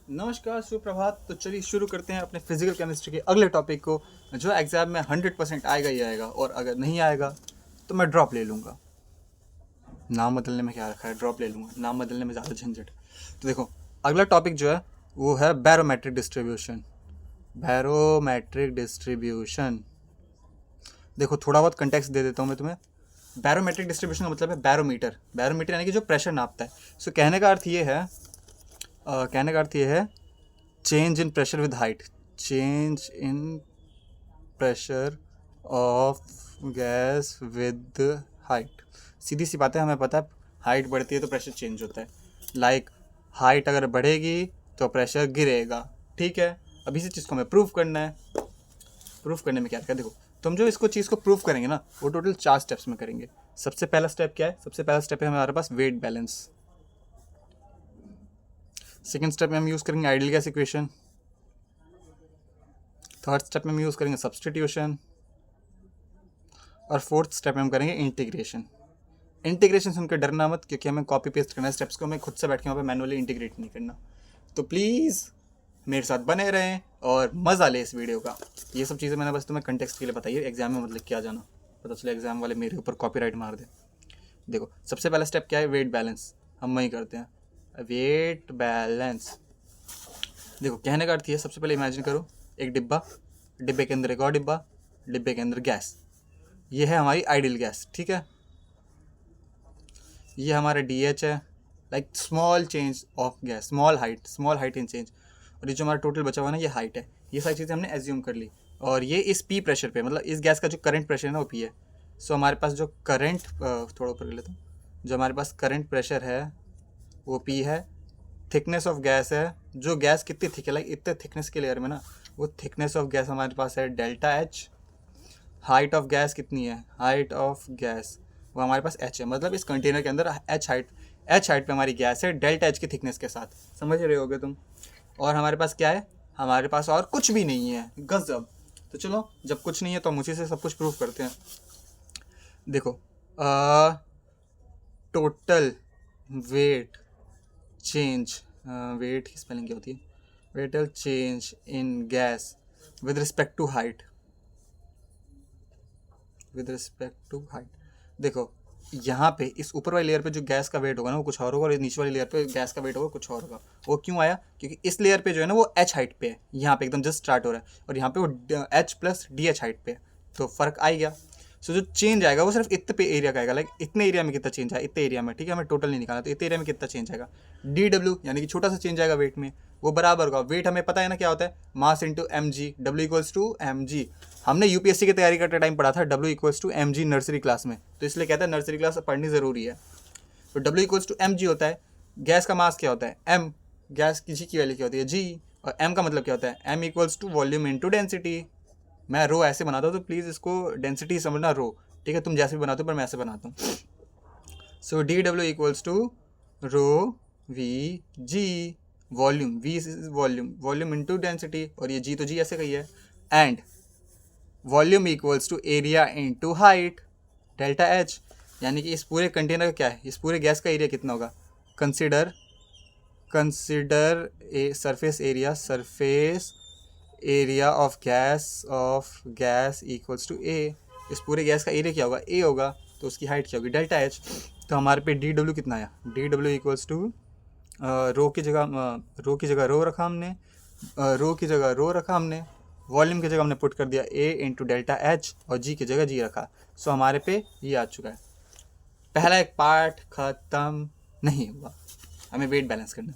नमस्कार, सुप्रभात। तो चलिए शुरू करते हैं अपने फिजिकल केमिस्ट्री के अगले टॉपिक को, जो एग्जाम में 100% आएगा ही आएगा, और अगर नहीं आएगा तो मैं ड्रॉप ले लूँगा। नाम बदलने में क्या रखा है, ड्रॉप ले लूँगा। नाम बदलने में ज़्यादा झंझट है। तो देखो, अगला टॉपिक जो है वो है बैरोमेट्रिक डिस्ट्रीब्यूशन। बैरोमेट्रिक डिस्ट्रीब्यूशन, देखो थोड़ा बहुत कंटेक्स्ट दे देता हूँ मैं तुम्हें। बैरोमेट्रिक डिस्ट्रीब्यूशन का मतलब है बैरोमीटर। बैरोमीटर यानी कि जो प्रेशर नापता है। सो कहने का अर्थ ये है, change in pressure with height. Change in pressure of gas with height. सीधी सी बात है, हमें पता है हाइट बढ़ती है तो प्रेशर चेंज होता है। लाइक हाइट अगर बढ़ेगी तो प्रेशर गिरेगा। ठीक है, अब इसी चीज़ को हमें प्रूव करना है। प्रूफ करने में क्या है, देखो तुम जो इसको चीज़ को प्रूफ करेंगे ना, वो टोटल 4 स्टेप्स में करेंगे। सबसे पहला स्टेप क्या है? सबसे पहला स्टेप है हमारे पास वेट बैलेंस। सेकेंड स्टेप में हम यूज़ करेंगे ideal gas equation. Third step में हम यूज़ करेंगे सब्सटीट्यूशन। और फोर्थ स्टेप में हम करेंगे इंटीग्रेशन। इंटीग्रेशन सुनकर डरना मत, क्योंकि हमें कॉपी पेस्ट करना है स्टेप्स को, हमें खुद से बैठ के वहाँ पे मैनुअली इंटीग्रेट नहीं करना। तो प्लीज़ मेरे साथ बने रहें और मज़ा ले इस वीडियो का। ये सब चीज़ें मैंने बस तुम्हें कंटेक्स्ट के लिए बताई है, एग्जाम में मतलब क्या जाना, पता चले एग्जाम वाले मेरे ऊपर कॉपीराइट मार दे। देखो सबसे पहला स्टेप क्या है, वेट बैलेंस। हम वही करते हैं, वेट बैलेंस। देखो कहने का अर्थ ये है, सबसे पहले इमेजिन करो एक डिब्बा, डिब्बे के अंदर एक और डिब्बा, डिब्बे के अंदर गैस। ये है हमारी आइडियल गैस। ठीक है, ये हमारा डी एच है, like small change of gas, small height in change. और ये जो हमारा टोटल बचा हुआ ना, ये हाइट है। ये सारी चीज़ें हमने एज्यूम कर ली। और ये इस पी प्रेशर पे, मतलब इस गैस का जो करंट प्रेशर है ना, वो पी है। सो हमारे पास जो करंट, थोड़ा ऊपर कर लेता हूँ, जो हमारे पास करंट प्रेशर है वो पी है। थिकनेस ऑफ गैस है, जो गैस कितनी थिक है, लाइक इतने थिकनेस के लेयर में ना, वो थिकनेस ऑफ गैस हमारे पास है delta H. Height of gas कितनी है, हाइट ऑफ गैस वो हमारे पास एच है। मतलब इस कंटेनर के अंदर एच हाइट पे हमारी गैस है, डेल्टा एच की थिकनेस के साथ। समझ रहे होगे तुम। और हमारे पास क्या है, हमारे पास और कुछ भी नहीं है। गजब। तो चलो, जब कुछ नहीं है तो हम उसी से सब कुछ प्रूव करते हैं। देखो, टोटल वेट चेंज, वेट की स्पेलिंग क्या होती है, वेटल change in gas with respect to height. With respect to height, देखो यहाँ पे इस ऊपर वाली लेयर पे जो गैस का वेट होगा ना, वो कुछ और होगा, और नीचे वाली लेयर पे गैस का वेट होगा कुछ और होगा। वो क्यों आया? क्योंकि इस लेयर पे जो है ना, वो एच हाइट पे है, यहाँ पे एकदम जस्ट स्टार्ट हो रहा है, और यहाँ पे वो H plus D H height पे है। तो फर्क आ गया। सो जो चेंज आएगा वो सिर्फ इतने पे एरिया का आएगा, लाइक इतने एरिया में कितना चेंज आएगा, इतने एरिया में। ठीक है, हमें टोटल नहीं निकालना, तो इतने एरिया में कितना चेंज आएगा, डी डब्ल्यू, यानी कि छोटा सा चेंज आएगा वेट में। वो बराबर होगा, वेट हमें पता है ना क्या होता है, mass into M G, W equals to M G. हमने यूपीएससी की तैयारी करते टाइम पढ़ा था W equals to M G nursery class में, तो इसलिए कहता है नर्सरी क्लास पढ़नी ज़रूरी है। तो W equals to M G होता है। गैस का मास क्या होता है, एम। गैस की जी की वैल्यू क्या होती है, जी। और एम का मतलब क्या होता है, M equals to volume into density. मैं रो ऐसे बनाता हूँ, तो प्लीज़ इसको डेंसिटी समझना, रो। ठीक है, तुम जैसे भी बनाते हो, पर मैं ऐसे बनाता हूँ। So D W equals to rho V G. Volume, V volume, volume into density, और ये जी तो जी ऐसे कही है। And volume equals to area into height, delta H. यानी कि इस पूरे कंटेनर का क्या है, इस पूरे गैस का एरिया कितना होगा। Consider consider a surface area of gas equals to A. इस पूरे गैस का एरिया क्या होगा, ए होगा, तो उसकी हाइट क्या होगी, डेल्टा एच। तो हमारे पे डी डब्ल्यू कितना आया, डी डब्ल्यू इक्वल्स टू रो की जगह रो रखा हमने, रो की जगह रो रखा हमने, वॉल्यूम की जगह हमने पुट कर दिया ए इंटू डेल्टा एच, और जी की जगह जी रखा। सो हमारे पे ये आ चुका है। पहला एक पार्ट खत्म नहीं हुआ, हमें वेट बैलेंस करना।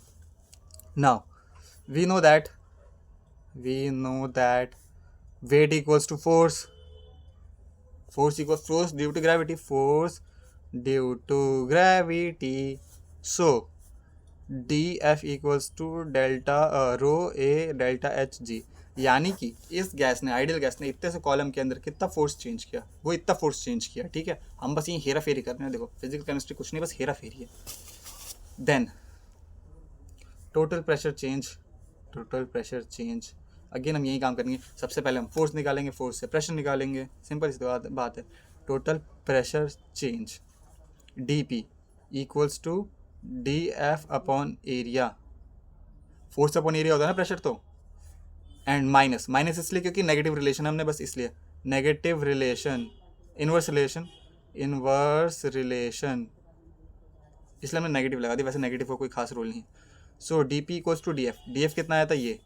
Now we know that weight equals to force equals force due to gravity, so df equals to delta rho A delta H जी। यानी कि इस गैस ने, आइडियल गैस ने, इतने से कॉलम के अंदर कितना फोर्स चेंज किया, वो इतना फोर्स चेंज किया। ठीक है, हम बस ये हेरा फेरी कर रहे हैं। देखो फिजिकल केमिस्ट्री कुछ नहीं, बस हेरा फेरी है। Then total pressure change, again हम यही काम करेंगे। सबसे पहले हम फोर्स निकालेंगे, फोर्स से प्रेशर निकालेंगे, सिंपल सी बात है। Total pressure change D P equals to D F upon area. Force upon area होता है ना प्रेशर, तो एंड माइनस, माइनस इसलिए क्योंकि नेगेटिव रिलेशन हमने बस इसलिए, negative relation, inverse relation, inverse relation, इसलिए हमने नेगेटिव लगा दी, वैसे नेगेटिव का कोई खास रोल नहीं। So D P equals to D F, D F कितना आया था ये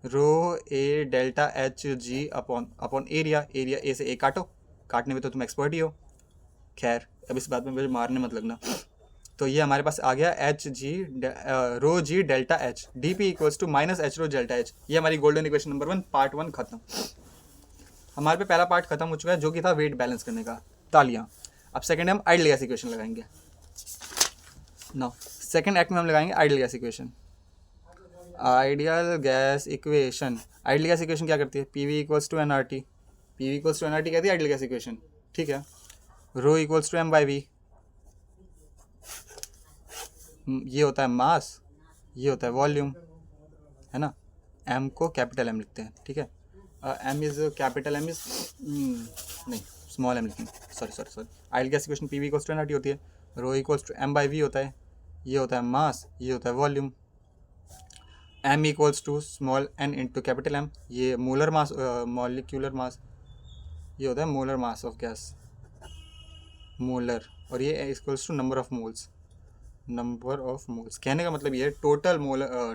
rho A delta H G upon upon area, area A से ए काटो, काटने में तो तुम एक्सपर्ट ही हो, खैर अब इस बात में मुझे मारने मत लगना। तो ये हमारे पास आ गया H G rho G delta H, D P equals to minus H rho delta H. ये हमारी गोल्डन इक्वेशन नंबर 1 पार्ट 1 खत्म। हमारे पे पहला पार्ट खत्म हो चुका है जो कि था वेट बैलेंस करने का, तालियां। अब सेकंड हम आइडियल गैस इक्वेशन लगाएंगे। नाउ सेकंड एक्ट में हम लगाएंगे ideal gas equation. Ideal gas equation, ideal gas equation क्या करती है, P V equals to N R T, P V equals to N R T कहती है आइडियल गैस इक्वेशन, ठीक है। Rho equals to M by V, ये होता है मास, ये होता है वॉल्यूम, है ना। एम को कैपिटल एम लिखते हैं, ठीक है। M is capital, M is नहीं स्मॉल एम लिखेंगे, sorry. Ideal gas equation P V equals to N R T होती है, rho equals to M by V होता है, ये होता है मास, ये होता है volume. M equals to small N into capital M, ये मोलर मास, मॉलिक्यूलर मास, ये होता है molar mass of gas, molar, और ये equals to number of moles, number of moles. कहने का मतलब ये है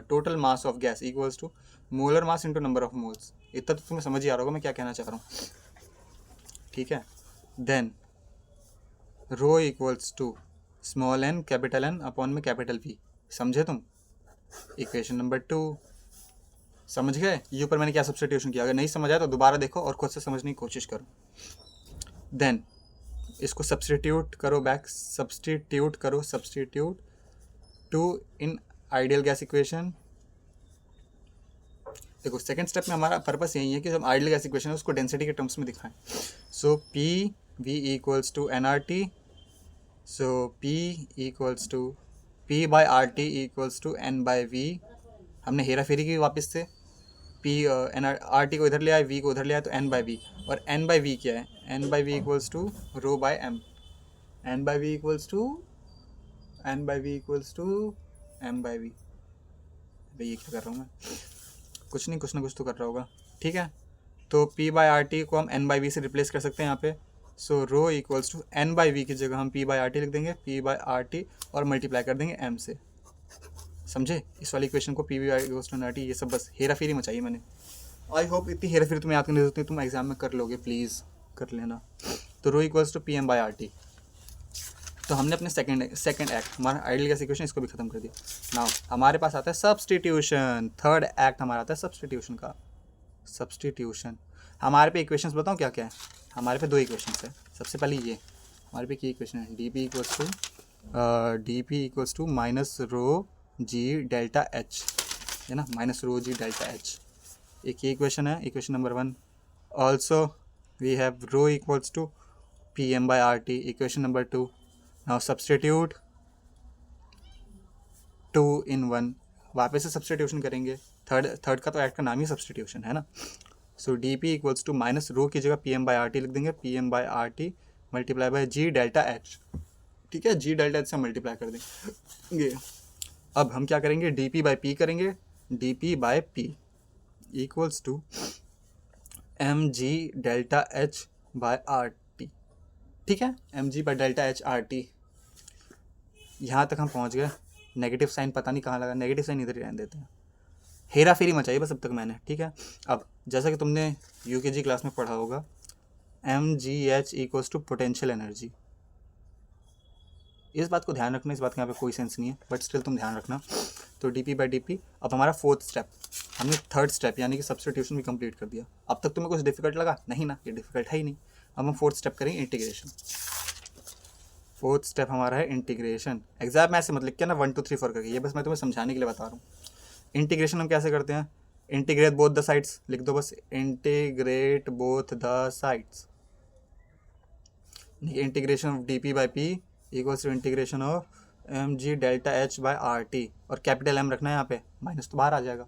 total mass of gas equals to molar mass into number of moles. इतना तो तुम्हें समझ ही आ रहा होगा मैं क्या कहना चाह रहा हूँ, ठीक है। Then rho equals to small N capital N upon में कैपिटल वी, समझे तुम। इक्वेशन नंबर 2 समझ गए, ये ऊपर मैंने क्या सब्स्टिट्यूशन किया, अगर नहीं समझ आया तो दोबारा देखो और खुद से समझने की कोशिश करो। देन इसको सब्स्टिट्यूट करो back, substitute to in ideal gas equation. देखो सेकंड स्टेप में हमारा पर्पस यही है कि जब आइडियल गैस इक्वेशन है उसको डेंसिटी के टर्म्स में दिखाएं। So P V equals to N R T, so P equals to P by R T equals to N by V. हमने हेरा फेरी की वापस से, पी एन आर टी को इधर ले आए, वी को उधर ले आए, तो एन बाई वी, और एन बाई वी क्या है, N by V equals to rho by M, N by V equals to N by V equals to M by V. भाई ये क्या कर रहा हूँ मैं, कुछ नहीं, कुछ ना कुछ तो कर रहा होगा, ठीक है। तो पी बाई आर टी को हम एन बाई वी से रिप्लेस कर सकते हैं यहाँ पे। So rho equals to N by V की जगह हम पी बाई आर टी लिख देंगे, पी बाई आर टी और मल्टीप्लाई कर देंगे एम से, समझे। इस वाली इक्वेशन को P V R equals to N R T, ये सब बस हेरा फेरी मचाई मैंने। आई होप इतनी हेरा फेरी तुम्हें याद करनी होती है, तुम एग्जाम में कर लोगे, प्लीज़ कर लेना। तो rho equals to P M by R T. तो हमने अपने सेकंड एक्ट हमारा आइडियल गैस इक्वेशन इसको भी खत्म कर दिया। नाउ हमारे पास आता है सब्स्टिट्यूशन, थर्ड एक्ट हमारा आता है सब्स्टिट्यूशन का। सब्स्टिट्यूशन, हमारे पे इक्वेशंस बताऊँ क्या क्या है, हमारे पे 2 इक्वेशंस है। सबसे पहले ये हमारे पे क्या इक्वेशन है, D P equals to minus rho G delta H, है ना, minus rho G delta H, एक ये इक्वेशन है, equation number 1। Also we have rho equals to P M by R T, equation number 2। Now substitute 2 in 1, वापस से substitution करेंगे, third का तो एक्ट का नाम ही सब्स्टिट्यूशन है ना। So D P equals to minus rho की जगह P M by R T लिख देंगे, P M by R T multiply by G delta H, ठीक है, जी डेल्टा एच से मल्टीप्लाई कर देंगे। अब हम क्या करेंगे, डी पी बाई पी करेंगे, D P by P equals to M G delta H by R T, ठीक है, M G by delta H R T. यहाँ तक हम पहुँच गए। नेगेटिव साइन पता नहीं कहाँ लगा, नेगेटिव साइन इधर ही रहने देते हैं, हेरा फेरी मचाई बस अब तक मैंने, ठीक है। अब जैसा कि तुमने यूकेजी क्लास में पढ़ा होगा, M G H equals to potential energy. इस बात को ध्यान रखना, इस बात का यहाँ पे कोई सेंस नहीं है, बट स्टिल तुम ध्यान रखना। तो D P by D P. अब हमारा फोर्थ स्टेप, हमने थर्ड स्टेप यानी कि सब्स्टिट्यूशन भी कंप्लीट कर दिया। अब तक तुम्हें कुछ डिफिकल्ट लगा नहीं ना, ये डिफिकल्ट है ही नहीं। अब हम फोर्थ स्टेप करेंगे इंटीग्रेशन। फोर्थ स्टेप हमारा है इंटीग्रेशन। एग्जाम में ऐसे मत लिख के ना 1 2 3 4 करके, ये बस मैं तुम्हें समझाने के लिए बता रहा हूँ। इंटीग्रेशन हम कैसे करते हैं, इंटीग्रेट बोथ द साइड्स लिख दो बस, integrate both the sides. Integration of D P by P equals to integration of M G delta H by R T, और कैपिटल एम रखना है यहाँ पे, माइनस तो बाहर आ जाएगा।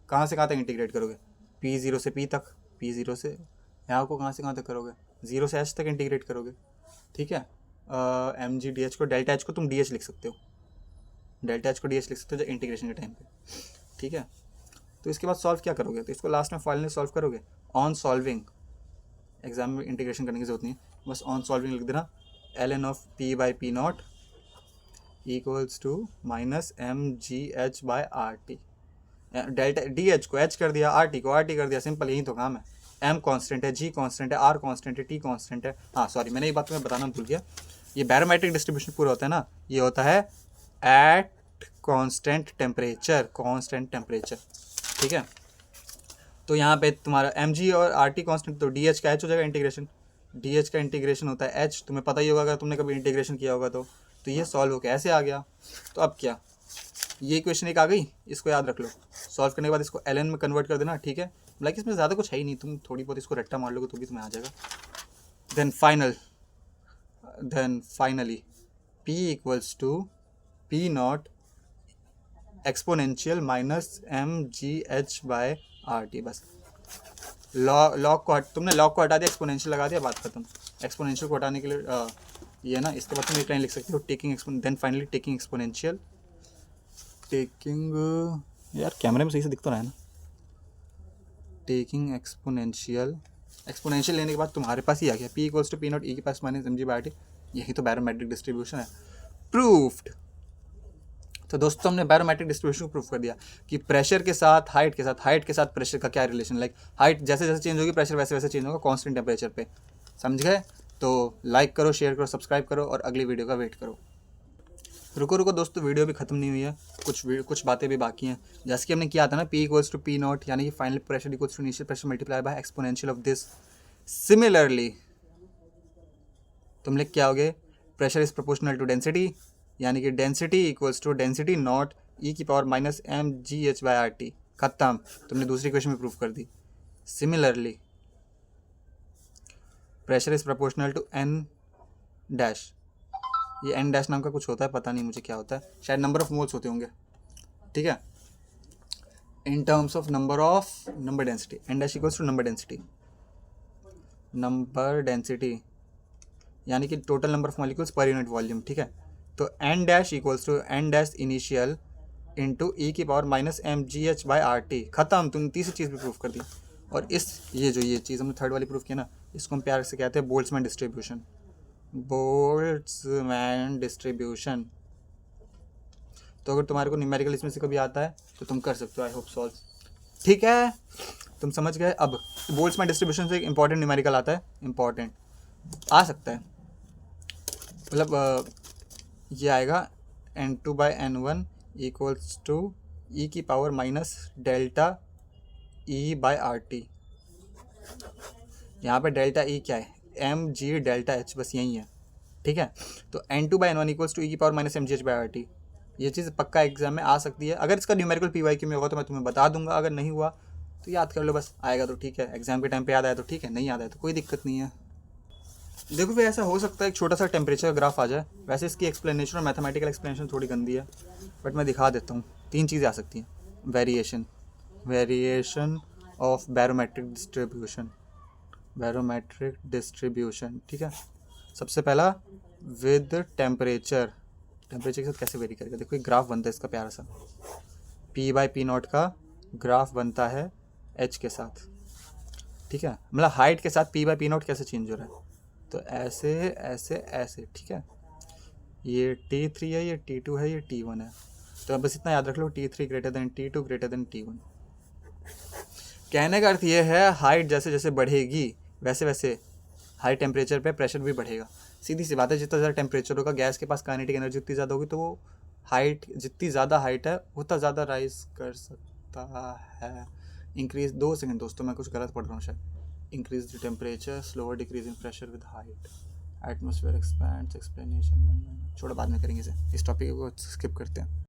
कहाँ से कहाँ तक इंटीग्रेट करोगे, पी जीरो से पी तक, पी जीरो से यहाँ को कहाँ से कहाँ तक करोगे, जीरो से एच तक इंटीग्रेट करोगे, ठीक है। एम जी डी एच को, डेल्टा एच को तुम डी एच लिख सकते हो, डेल्टा एच को डी एच लिख सकते हो इंटीग्रेशन के टाइम पे, ठीक है। तो इसके बाद सॉल्व क्या करोगे, तो इसको लास्ट में फाइनली सॉल्व करोगे ऑन सॉल्विंग। एग्जाम में इंटीग्रेशन करने की जरूरत नहीं है, बस ऑन सॉल्विंग लिख देना ln of p by P naught equals to minus mgh/rt। Delta D H को एच कर दिया, आर टी को आर टी कर दिया, सिंपल, यही तो काम है। एम कांस्टेंट है, जी कांस्टेंट है, आर कांस्टेंट है, टी कांस्टेंट है। हाँ सॉरी, मैंने ये बात तुम्हें बताना भूल गया, ये बैरोमेट्रिक डिस्ट्रीब्यूशन पूरा होता है ना, ये होता है at constant temperature, constant temperature, ठीक है। तो यहाँ पे तुम्हारा एम जी और आर टी कॉन्स्टेंट, तो डी एच का एच हो जाएगा इंटीग्रेशन, डी एच का इंटीग्रेशन होता है एच, तुम्हें पता ही होगा अगर तुमने कभी इंटीग्रेशन किया होगा तो ये सॉल्व होकर ऐसे आ गया। तो अब क्या, ये इक्वेशन एक आ गई, इसको याद रख लो, सॉल्व करने के बाद इसको एल एन में कन्वर्ट कर देना, ठीक है। लाइक इसमें ज़्यादा कुछ है ही नहीं, तुम थोड़ी बहुत इसको रट्टा मार लोगे तो भी तुम्हें आ जाएगा। Then finally p equals to P naught exponential minus mgh/rt। बस लॉग को तुमने लॉग को हटा दिया, एक्सपोनेंशियल लगा दिया, बात खत्म। एक्सपोनेंशियल को हटाने के लिए ये ना, इसके बाद तुम एक लाइन लिख सकते हो, taking then finally taking exponential, taking, यार कैमरे में सही से दिख तो रहा है ना, टेकिंग एक्सपोनेंशियल, एक्सपोनेंशियल लेने के बाद तुम्हारे पास ही आ गया p equals to P naught e के पास माइनस mg/rt। यही तो बैरोमेट्रिक डिस्ट्रीब्यूशन है, प्रूफ्ड। तो दोस्तों हमने बैरोमेट्रिक डिस्ट्रीब्यूशन को प्रूफ कर दिया कि प्रेशर के साथ हाइट के साथ, हाइट के साथ प्रेशर का क्या रिलेशन, लाइक हाइट जैसे जैसे चेंज होगी प्रेशर वैसे वैसे चेंज होगा कांस्टेंट टेम्परेचर पे। समझ गए? तो लाइक करो, शेयर करो, सब्सक्राइब करो और अगली वीडियो का वेट करो। रुको दोस्तों, वीडियो भी खत्म नहीं हुई है, कुछ बातें भी बाकी हैं। जैसे कि हमने किया था ना, p equals to P naught, यानी कि final pressure equals to initial pressure multiply by exponential of this. Similarly तुम लिख क्या होगे, pressure is proportional to density, यानी कि density equals to density naught e की पावर माइनस mgh/rt। खत्म, तुमने दूसरी क्वेश्चन में प्रूफ कर दी। Similarly pressure is proportional to n dash, ये n डैश नाम का कुछ होता है, पता नहीं मुझे क्या होता है, शायद नंबर ऑफ मोल्स होते होंगे, ठीक है, in terms of number density. n dash equals to number density यानी कि total number of molecules per unit volume, ठीक है। तो n dash equals to n dash initial into e की पावर माइनस mgh/rt। ख़त्म, तुमने तीसरी चीज़ भी प्रूफ कर दी। और ये चीज़ हमने थर्ड वाली प्रूफ की ना, इसको हम प्यार से कहते हैं बोल्ट्जमैन डिस्ट्रीब्यूशन। Boltzmann distribution. तो अगर तुम्हारे को न्यूमेरिकल इसमें से कभी आता है तो तुम कर सकते हो, आई होप सॉल्व, ठीक है, तुम समझ गए। अब बोल्ट्जमैन डिस्ट्रीब्यूशन से एक इंपॉर्टेंट न्यूमेरिकल आता है, इंपॉर्टेंट आ सकता है, मतलब ये आएगा n2/n1 इक्वल्स टू ई की पावर माइनस डेल्टा e/rt। यहाँ पे डेल्टा ई क्या है, mg डेल्टा h, बस यही है, ठीक है। तो n2/n1 इक्वल्स टू ई की पावर माइनस mgh/rt। ये चीज़ पक्का एग्जाम में आ सकती है। अगर इसका न्यूमेरिकल PYQ में होगा तो मैं तुम्हें बता दूंगा, अगर नहीं हुआ तो याद कर लो, बस आएगा तो ठीक है, एग्जाम के टाइम पे याद आया तो ठीक है, नहीं याद आया तो कोई दिक्कत नहीं है। देखो फिर ऐसा हो सकता है एक छोटा सा टेम्परेचर का ग्राफ आ जाए। वैसे इसकी एक्सप्लेनेशन और मैथमेटिकल एक्सप्लेनेशन थोड़ी गंदी है, बट मैं दिखा देता हूँ। 3 चीज़ें आ सकती हैं, वेरिएशन ऑफ बैरोमेट्रिक डिस्ट्रीब्यूशन, ठीक है। सबसे पहला विद टेम्परेचर के साथ कैसे वेरी करेगा, देखो एक ग्राफ बनता है इसका प्यारा सा, p/p0 का ग्राफ बनता है h के साथ, ठीक है, मतलब हाइट के साथ p/p0 कैसे चेंज हो रहा है, तो ऐसे ऐसे ऐसे, ठीक है। ये T3 है, ये T2 है, ये T1 है। तो बस इतना याद रख लो, T3 greater than T2 greater than T1। कहने का अर्थ ये है, हाइट जैसे जैसे बढ़ेगी वैसे वैसे हाई टेम्परेचर पे प्रेशर भी बढ़ेगा। सीधी सी बात है, जितना ज़्यादा टेम्परेचर होगा गैस के पास काइनेटिक एनर्जी जितनी ज़्यादा होगी, तो वो हाइट जितनी ज़्यादा हाइट है उतना ज़्यादा राइज कर सकता है। इंक्रीज, 2 सेकंड दोस्तों, मैं कुछ गलत पढ़ रहा हूँ शायद। Increase the temperature, slower decrease in pressure with height, atmosphere expands, explanation छोड़ो बाद में करेंगे इसे, इस टॉपिक को स्किप करते हैं।